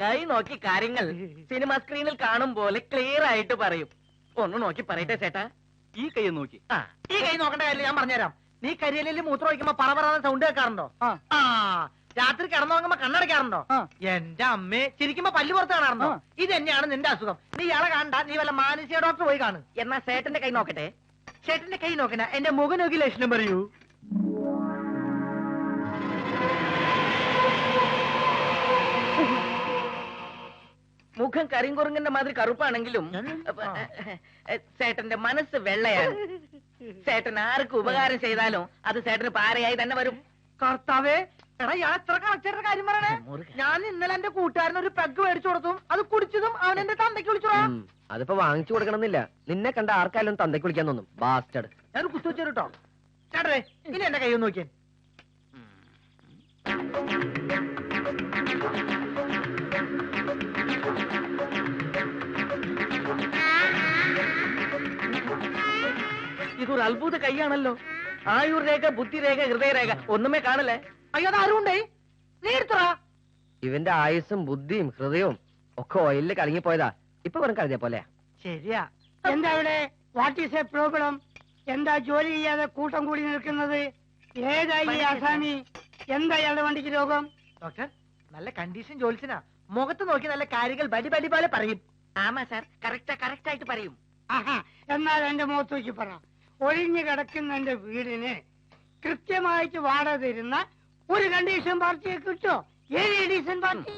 കൈ നോക്കി കാര്യങ്ങൾ സിനിമ സ്ക്രീനിൽ കാണും പോലെ ക്ലിയർ ആയിട്ട് പറയും. ഒന്ന് നോക്കി പറയട്ടെ ചേട്ടാ. ഈ കൈ നോക്കി. ഈ കൈ നോക്കേണ്ട കാര്യം ഞാൻ പറഞ്ഞുതരാം. നീ കരിയലിൽ മൂത്രം ഒഴിക്കുമ്പോ പറ സൗണ്ട് കേൾക്കാറുണ്ടോ? രാത്രി കിടന്നുറങ്ങുമ്പോ കണ്ണടയ്ക്കാറുണ്ടോ? എന്റെ അമ്മേ, ചിരിക്കുമ്പോ പല്ല് പുറത്ത് കാണാറുണ്ടോ? ഇത് തന്നെയാണ് നിന്റെ അസുഖം. നീ ഇയാളെ കാണണ്ട, നീ വല്ല മാനസിക ഡോക്ടർ പോയി കാണും. എന്നാ ചേട്ടന്റെ കൈ നോക്കട്ടെ. ചേട്ടന്റെ കൈ നോക്കണ, എന്റെ മുഖം നോക്കി ലക്ഷണം പറയൂ. മുഖം കരിങ്കുറുങ്ങിന്റെ മാതിരി കറുപ്പാണെങ്കിലും ചേട്ടന്റെ മനസ്സ് വെള്ളയാണ്. ചേട്ടൻ ആർക്ക് ഉപകാരം ചെയ്താലും അത് ചേട്ടന് പാരയായി തന്നെ വരും. കർത്താവേ, എടാ ഇയാൾ എത്ര കളക്ടറുടെ കാര്യം പറയണേ. ഞാൻ ഇന്നലെ എന്റെ കൂട്ടുകാരൻ ഒരു പെഗ് മേടിച്ചു കൊടുത്തും അത് കുടിച്ചതും അവൻ എന്റെ തന്തയ്ക്ക് വിളിച്ചോടാ. അതിപ്പോ വാങ്ങിച്ചു കൊടുക്കണമെന്നില്ല. നിന്നെ കണ്ട ആർക്കായാലും തന്തയ്ക്ക് വിളിക്കാൻ തോന്നും. ബാസ്റ്റഡ്. ഞാൻ കുത്തു വെച്ചു കേട്ടോ. ചേട്ടേ, ഇനി എന്റെ കൈ ഒന്ന് നോക്കിയേ. ഇതൊരു അത്ഭുത കൈയാണല്ലോ. ആയുർ രേഖ, ബുദ്ധിരേഖ, ഹൃദയരേഖ ഒന്നുമേ കാണല്ലേ. അയ്യോ, അത് ആരുണ്ടേ? നീ എടുത്തറാ. ഇവന്റെ ആയുസ്സും ബുദ്ധിയും ഹൃദയവും ഒക്കെ ഓയിലിൽ കലങ്ങിപ്പോയതാ. ഇപ്പൊ വെറും കരുതിയ പോലെ. ശരിയാ. എന്താ ഇവിടെ? What is A problem? എന്താ ജോലി ചെയ്യാതെ കൂട്ടം കൂടി നിൽക്കുന്നത്? ഏതായി ആസാമി? എന്താ ഇയാളുടെ വണ്ടിക്ക് രോഗം? ഡോക്ടർ, നല്ല കണ്ടീഷൻ ജോലിസിനാ. മുഖത്ത് നോക്കി നല്ല കാര്യങ്ങൾ ബടി ബടി പോലെ പറയും. ആമാ സാർ, കറക്റ്റ് ആയിട്ട് പറയും. ആഹാ, എന്നാൽ എന്റെ മുഖത്ത് നോക്കി പറ. ഒഴിഞ്ഞു കിടക്കുന്ന എന്റെ വീടിന് കൃത്യമായിട്ട് വാടക തരുന്ന ഒരു കണ്ടീഷൻ പാർട്ടിയെ കിട്ടോ? ഏത് കണ്ടീഷൻ പാർട്ടി?